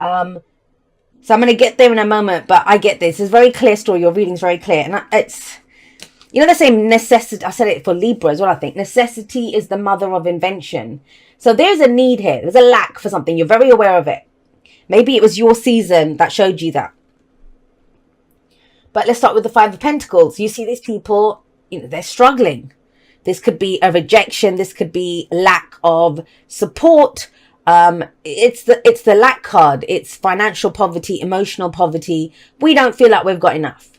So I'm going to get there in a moment, but I get this. It's a very clear story. Your reading's very clear. And it's, you know, the same necessity. I said it for Libra as well, I think. Necessity is the mother of invention. So there's a need here. There's a lack for something. You're very aware of it. Maybe it was your season that showed you that. But let's start with the Five of Pentacles. You see these people, you know, they're struggling. This could be a rejection. This could be lack of support. It's the lack card. It's financial poverty, emotional poverty. We don't feel like we've got enough.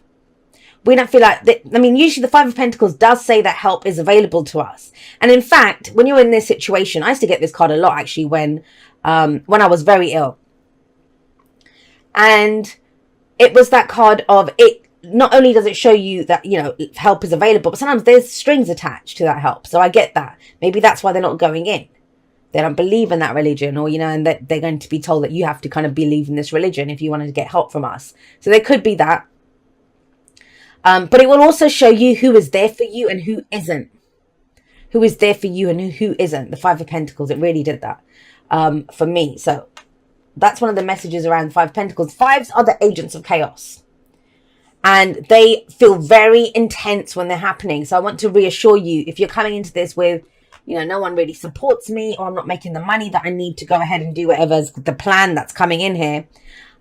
We don't feel like that. I mean, usually the Five of Pentacles does say that help is available to us. And in fact, when you're in this situation, I used to get this card a lot actually when I was very ill. And it was that card of it. Not only does it show you that, you know, help is available, but sometimes there's strings attached to that help. So I get that. Maybe that's why they're not going in. They don't believe in that religion, or, you know, and that they're going to be told that you have to kind of believe in this religion if you want to get help from us. So there could be that. But it will also show you who is there for you and who isn't. Who is there for you and who isn't. The Five of Pentacles, it really did that for me. So that's one of the messages around the Five of Pentacles. Fives are the agents of chaos. And they feel very intense when they're happening. So I want to reassure you, if you're coming into this with, you know, no one really supports me, or I'm not making the money that I need to go ahead and do whatever's the plan that's coming in here,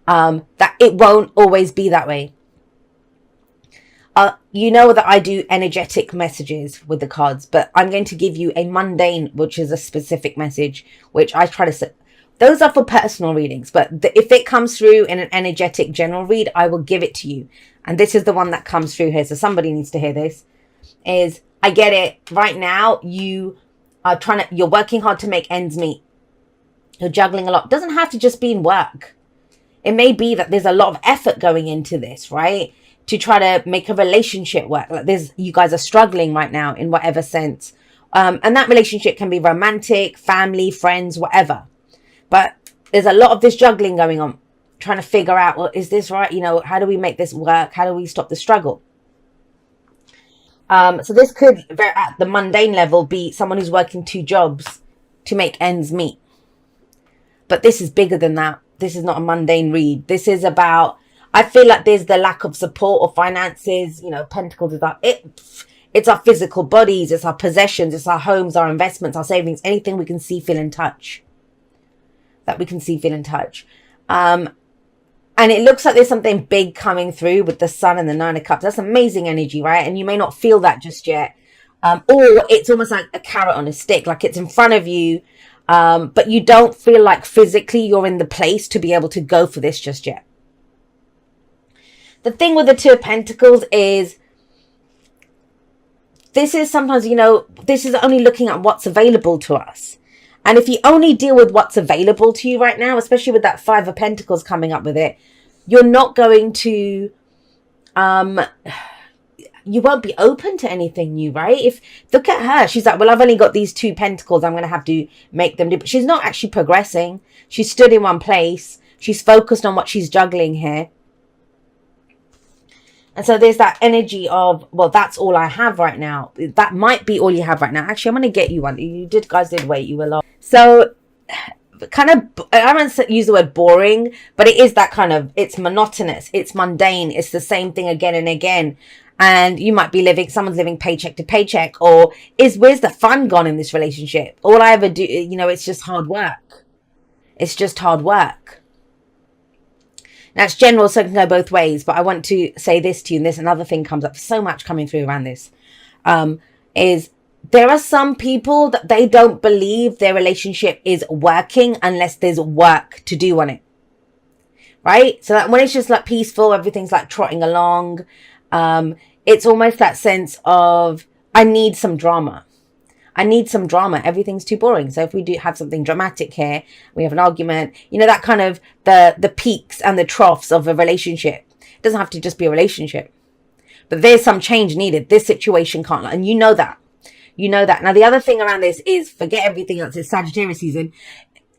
that it won't always be that way. You know that I do energetic messages with the cards, but I'm going to give you a mundane, which is a specific message, which I try to... Those are for personal readings, but if it comes through in an energetic general read, I will give it to you. And this is the one that comes through here. So somebody needs to hear this. Is, I get it. Right now, you are you're working hard to make ends meet. You're juggling a lot. It doesn't have to just be in work. It may be that there's a lot of effort going into this, right? To try to make a relationship work. Like you guys are struggling right now in whatever sense. And that relationship can be romantic, family, friends, whatever. But there's a lot of this juggling going on, trying to figure out, well, is this right? You know, how do we make this work? How do we stop the struggle? So this could, at the mundane level, be someone who's working 2 jobs to make ends meet. But this is bigger than that. This is not a mundane read. This is about, I feel like there's the lack of support or finances. You know, Pentacles is that it's our physical bodies, it's our possessions, it's our homes, our investments, our savings, anything we can see, feel, and touch. That we can see, feel, and touch. And it looks like there's something big coming through with the Sun and the Nine of Cups. That's amazing energy, right? And you may not feel that just yet. Or it's almost like a carrot on a stick, like it's in front of you. But you don't feel like physically you're in the place to be able to go for this just yet. The thing with the Two of Pentacles is, this is sometimes, you know, this is only looking at what's available to us. And if you only deal with what's available to you right now, especially with that Five of Pentacles coming up with it, you're not going to, you won't be open to anything new, right? If, look at her. She's like, well, I've only got these 2 pentacles. I'm going to have to make them do. But she's not actually progressing. She's stood in one place. She's focused on what she's juggling here. And so there's that energy of, well, that's all I have right now. That might be all you have right now. Actually, I'm going to get you one. You guys did wait. You were long. So kind of, I don't use the word boring, but it is that kind of, it's monotonous. It's mundane. It's the same thing again and again. And you might be someone's living paycheck to paycheck, or where's the fun gone in this relationship? All I ever do, you know, it's just hard work. It's just hard work. Now, it's general, so it can go both ways, but I want to say this to you, and this another thing comes up, so much coming through around this, is there are some people that they don't believe their relationship is working unless there's work to do on it, right? So that when it's just like peaceful, everything's like trotting along, it's almost that sense of, I need some drama. I need some drama. Everything's too boring. So if we do have something dramatic here, we have an argument, you know, that kind of the peaks and the troughs of a relationship. It doesn't have to just be a relationship, but there's some change needed. This situation can't, and you know that. You know that. Now, the other thing around this is, forget everything else. It's Sagittarius season.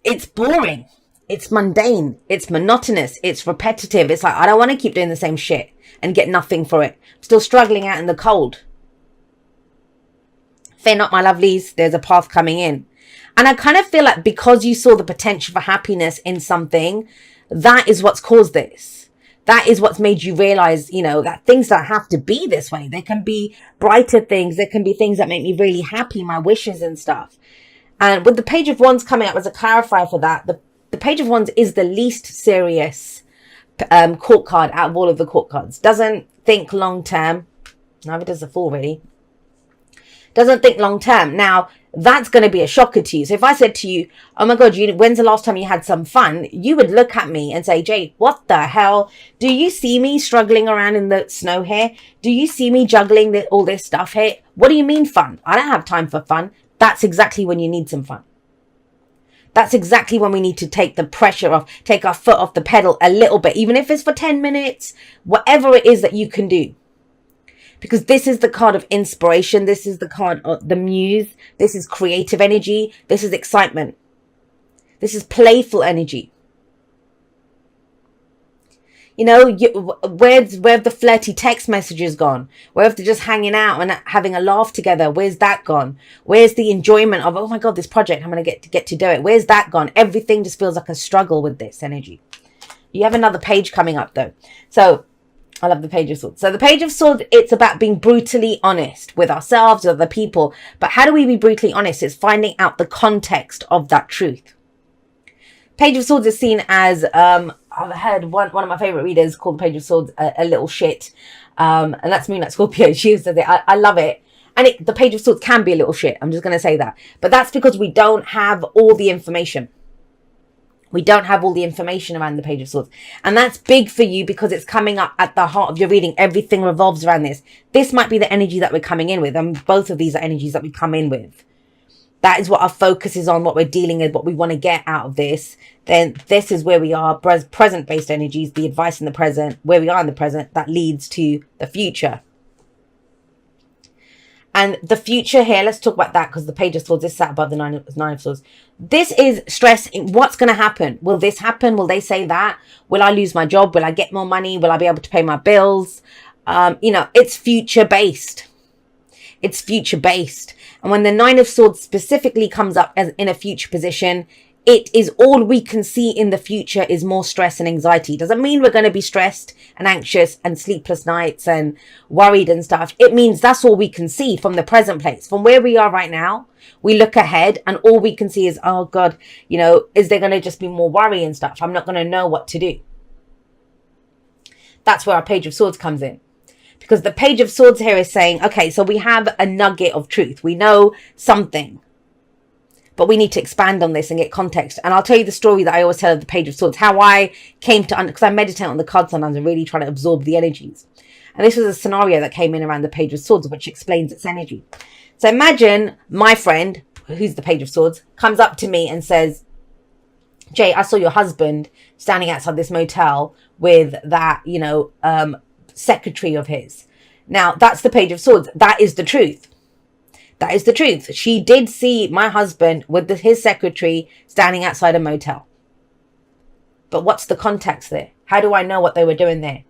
It's boring. It's mundane. It's monotonous. It's repetitive. It's like, I don't want to keep doing the same shit and get nothing for it. I'm still struggling out in the cold. Fear not, my lovelies, there's a path coming in. And I kind of feel like because you saw the potential for happiness in something, that is what's caused this. That is what's made you realize, you know, that things don't have to be this way. There can be brighter things. There can be things that make me really happy, my wishes and stuff. And with the Page of Wands coming up as a clarifier for that, the Page of Wands is the least serious court card out of all of the court cards. Doesn't think long term. Neither does the Fool, really. Doesn't think long term. Now, that's going to be a shocker to you. So if I said to you, oh my God, when's the last time you had some fun? You would look at me and say, Jade, what the hell? Do you see me struggling around in the snow here? Do you see me juggling all this stuff here? What do you mean fun? I don't have time for fun. That's exactly when you need some fun. That's exactly when we need to take the pressure off, take our foot off the pedal a little bit, even if it's for 10 minutes, whatever it is that you can do. Because this is the card of inspiration. This is the card of the muse. This is creative energy. This is excitement. This is playful energy. You know, where have the flirty text messages gone? Where have they just hanging out and having a laugh together? Where's that gone? Where's the enjoyment of, oh my God, this project, I'm going to get to do it. Where's that gone? Everything just feels like a struggle with this energy. You have another page coming up though. So I love the Page of Swords. So the Page of Swords, it's about being brutally honest with ourselves, with other people. But how do we be brutally honest? It's finding out the context of that truth. Page of Swords is seen as, I've heard one of my favorite readers call the Page of Swords a little shit. And that's Moonlight Scorpio. She says it. I love it. And the Page of Swords can be a little shit. I'm just going to say that. But that's because we don't have all the information. We don't have all the information around the Page of Swords. And that's big for you because it's coming up at the heart of your reading. Everything revolves around this. This might be the energy that we're coming in with. And both of these are energies that we come in with. That is what our focus is on, what we're dealing with, what we want to get out of this. Then this is where we are, present-based energies, the advice in the present, where we are in the present, that leads to the future. And the future here, let's talk about that because the Page of Swords is sat above the Nine of Swords. This is stress in what's going to happen. Will this happen? Will they say that? Will I lose my job? Will I get more money? Will I be able to pay my bills? You know, it's future-based. It's future-based. And when the Nine of Swords specifically comes up as in a future position, it is all we can see in the future is more stress and anxiety. Doesn't mean we're going to be stressed and anxious and sleepless nights and worried and stuff. It means that's all we can see from the present place. From where we are right now, we look ahead and all we can see is, oh God, you know, is there going to just be more worry and stuff? I'm not going to know what to do. That's where our Page of Swords comes in. Because the Page of Swords here is saying, okay, so we have a nugget of truth. We know something. But we need to expand on this and get context. And I'll tell you the story that I always tell of the Page of Swords. How I came to, because I meditate on the cards sometimes and really try to absorb the energies. And this was a scenario that came in around the Page of Swords, which explains its energy. So imagine my friend, who's the Page of Swords, comes up to me and says, Jay, I saw your husband standing outside this motel with that, you know, secretary of his. Now, that's the Page of Swords. That is the truth. That is the truth. She did see my husband with his secretary standing outside a motel. But what's the context there? How do I know what they were doing there?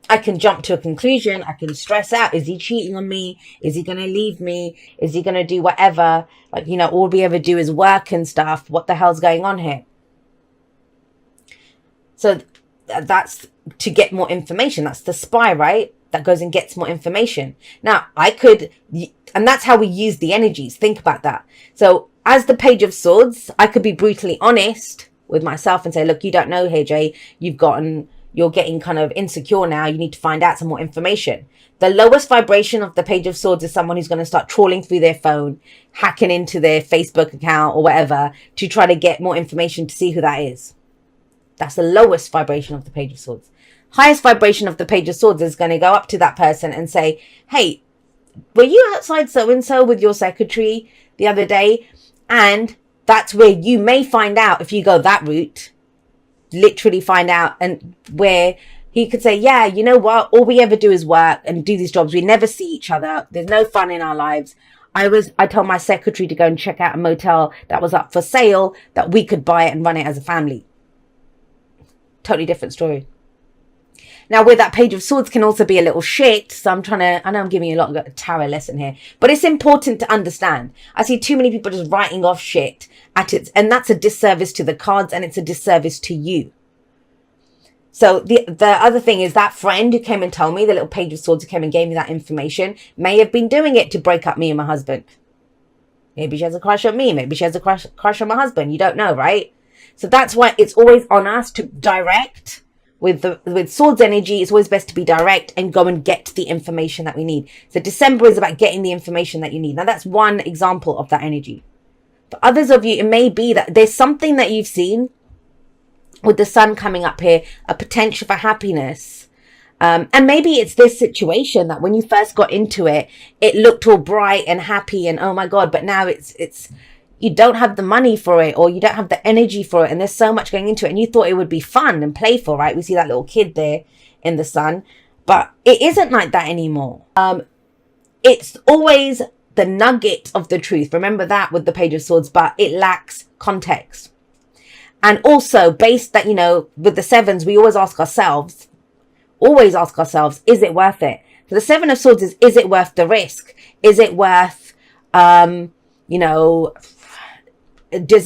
I can jump to a conclusion. I can stress out. Is he cheating on me? Is he going to leave me? Is he going to do whatever? Like, you know, all we ever do is work and stuff. What the hell's going on here? So that's to get more information. That's the spy, right? That goes and gets more information. Now, I could, and that's how we use the energies. Think about that. So as the Page of Swords, I could be brutally honest with myself and say, look, you don't know here, Jay. You're getting kind of insecure now. You need to find out some more information. The lowest vibration of the Page of Swords is someone who's going to start trawling through their phone, hacking into their Facebook account or whatever to try to get more information to see who that is. That's the lowest vibration of the Page of Swords. Highest vibration of the Page of Swords is going to go up to that person and say, hey, were you outside so-and-so with your secretary the other day? And that's where you may find out, if you go that route, literally find out, and where he could say, yeah, you know what? All we ever do is work and do these jobs. We never see each other. There's no fun in our lives. I told my secretary to go and check out a motel that was up for sale, that we could buy it and run it as a family. Totally different story. Now, with that Page of Swords can also be a little shit. So I know I'm giving you a lot of a tarot lesson here, but it's important to understand. I see too many people just writing off shit at it. And that's a disservice to the cards, and it's a disservice to you. So the other thing is that friend who came and told me, the little Page of Swords who came and gave me that information, may have been doing it to break up me and my husband. Maybe she has a crush on me. Maybe she has a crush on my husband. You don't know, right? So that's why it's always on us to direct. With swords energy, it's always best to be direct and go and get the information that we need. So December is about getting the information that you need. Now that's one example of that energy. For others of you, it may be that there's something that you've seen with the sun coming up here, a potential for happiness. And maybe it's this situation that when you first got into it, it looked all bright and happy and oh my God, but now it's you don't have the money for it, or you don't have the energy for it, and there's so much going into it, and you thought it would be fun and playful, right? We see that little kid there in the sun, but it isn't like that anymore. It's always the nugget of the truth. Remember that with the Page of Swords, but it lacks context. And also based that, with the sevens, we always ask ourselves, is it worth it? So the Seven of Swords is it worth the risk? Is it worth, does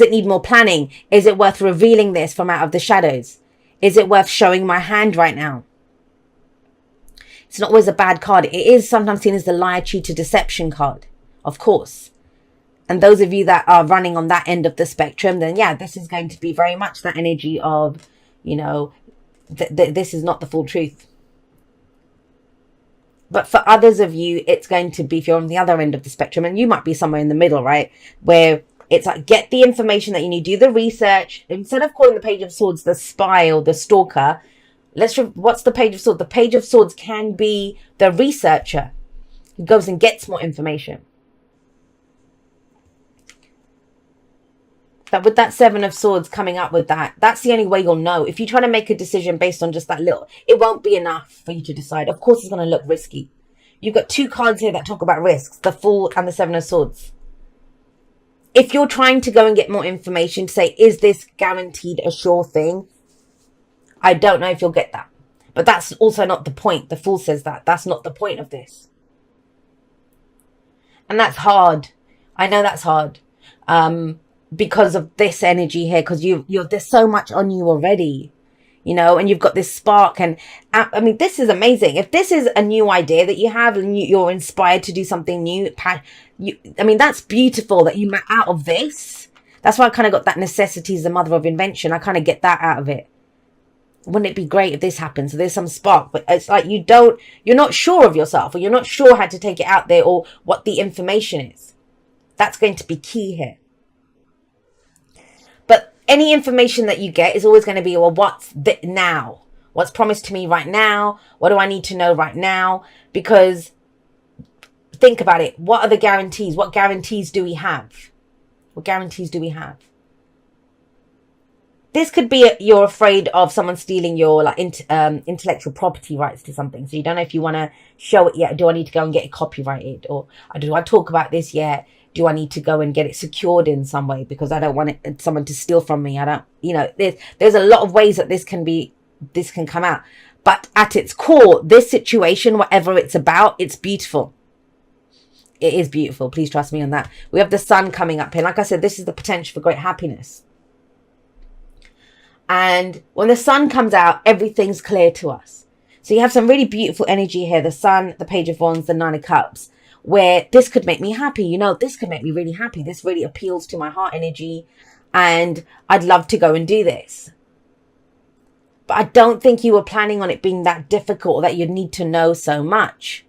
it need more planning? Is it worth revealing this from out of the shadows? Is it worth showing my hand right now? It's not always a bad card. It is sometimes seen as the liar, cheater, deception card, of course. And those of you that are running on that end of the spectrum, then yeah, this is going to be very much that energy of, this is not the full truth. But for others of you, it's going to be, if you're on the other end of the spectrum, and you might be somewhere in the middle, right? Where it's like, get the information that you need, do the research. Instead of calling the Page of Swords the spy or the stalker, what's the Page of Swords? The Page of Swords can be the researcher who goes and gets more information. But with that Seven of Swords coming up with that, that's the only way you'll know. If you try to make a decision based on just that little, it won't be enough for you to decide. Of course, it's going to look risky. You've got two cards here that talk about risks, the Fool and the Seven of Swords. If you're trying to go and get more information to say, is this guaranteed a sure thing? I don't know if you'll get that. But that's also not the point. The Fool says that. That's not the point of this. And that's hard. I know that's hard. Because of this energy here. Because there's so much on you already. And you've got this spark. And I mean, this is amazing. If this is a new idea that you have and you're inspired to do something new, that's beautiful that you met out of this. That's why I kind of got that necessity is the mother of invention. I kind of get that out of it. Wouldn't it be great if this happens? So there's some spark, but it's like you're not sure of yourself, or you're not sure how to take it out there, or what the information is. That's going to be key here. But any information that you get is always going to be, well, what's now? What's promised to me right now? What do I need to know right now? Because think about it. What are the guarantees? What guarantees do we have? What guarantees do we have? This could be you're afraid of someone stealing your intellectual property rights to something. So you don't know if you want to show it yet. Do I need to go and get it copyrighted? Or do I talk about this yet? Do I need to go and get it secured in some way? Because I don't want someone to steal from me. I don't, there's a lot of ways that this can come out. But at its core, this situation, whatever it's about, it's beautiful. It is beautiful. Please trust me on that. We have the sun coming up here. Like I said, this is the potential for great happiness. And when the sun comes out, everything's clear to us. So you have some really beautiful energy here. The sun, the Page of Wands, the Nine of Cups, where this could make me happy. This could make me really happy. This really appeals to my heart energy. And I'd love to go and do this. But I don't think you were planning on it being that difficult, or that you'd need to know so much.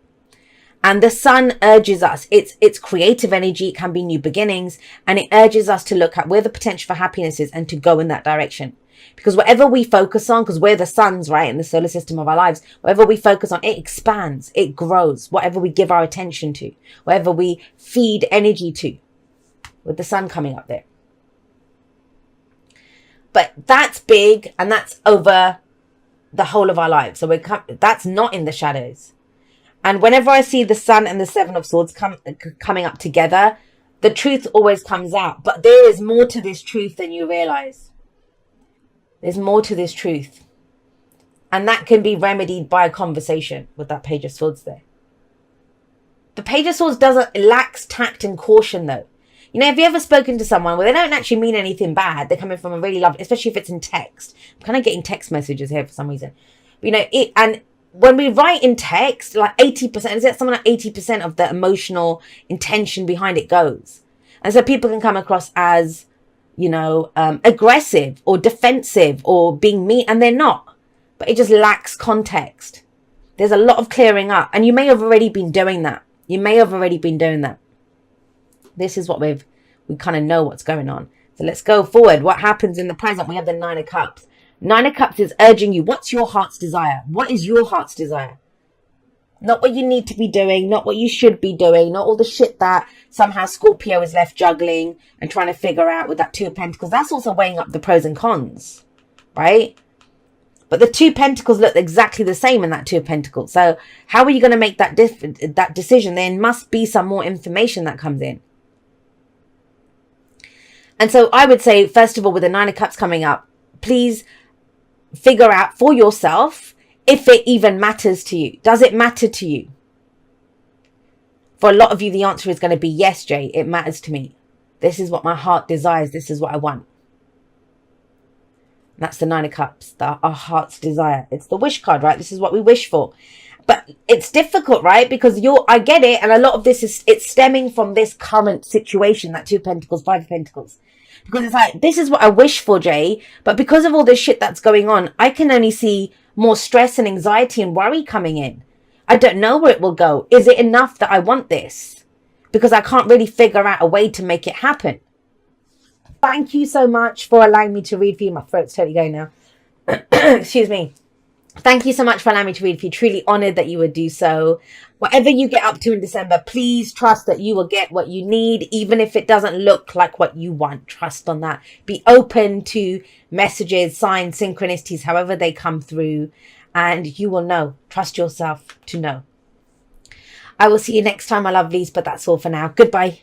And the sun urges us, it's creative energy, it can be new beginnings, and it urges us to look at where the potential for happiness is and to go in that direction. Because whatever we focus on, because we're the suns, right, in the solar system of our lives, whatever we focus on, it expands, it grows. Whatever we give our attention to, whatever we feed energy to, with the sun coming up there. But that's big, and that's over the whole of our lives. So that's not in the shadows. And whenever I see the sun and the Seven of Swords coming up together, the truth always comes out. But there is more to this truth than you realize. There's more to this truth. And that can be remedied by a conversation with that Page of Swords there. The Page of Swords lacks tact and caution though. You know, have you ever spoken to someone where they don't actually mean anything bad? They're coming from a really lovely, especially if it's in text. I'm kind of getting text messages here for some reason. But, you know, and when we write in text, like 80%, is it something like 80% of the emotional intention behind it goes. And so people can come across as, you know, aggressive or defensive or being mean, and they're not. But it just lacks context. There's a lot of clearing up, and you may have already been doing that. You may have already been doing that. This is what we kind of know what's going on. So let's go forward. What happens in the present? We have the Nine of Cups. Nine of Cups is urging you. What's your heart's desire? What is your heart's desire? Not what you need to be doing, not what you should be doing, not all the shit that somehow Scorpio is left juggling and trying to figure out with that Two of Pentacles. That's also weighing up the pros and cons, right? But the Two of Pentacles look exactly the same in that Two of Pentacles. So how are you going to make that decision? There must be some more information that comes in. And so I would say, first of all, with the Nine of Cups coming up, please figure out for yourself if it even matters to you. Does it matter to you? For a lot of you, the answer is going to be yes, Jay, it matters to me. This is what my heart desires. This is what I want. That's the Nine of Cups, our heart's desire. It's the wish card, right? This is what we wish for. But it's difficult, right? Because I get it. And a lot of this it's stemming from this current situation, that Two of Pentacles, Five of Pentacles. Because it's like, this is what I wish for, Jay. But because of all this shit that's going on, I can only see more stress and anxiety and worry coming in. I don't know where it will go. Is it enough that I want this? Because I can't really figure out a way to make it happen. Thank you so much for allowing me to read for you. My throat's totally going now. Excuse me. Thank you so much for allowing me to read for you. Truly honored that you would do so. Whatever you get up to in December, please trust that you will get what you need, even if it doesn't look like what you want. Trust on that. Be open to messages, signs, synchronicities, however they come through, and you will know. Trust yourself to know. I will see you next time, my lovelies, but that's all for now. Goodbye.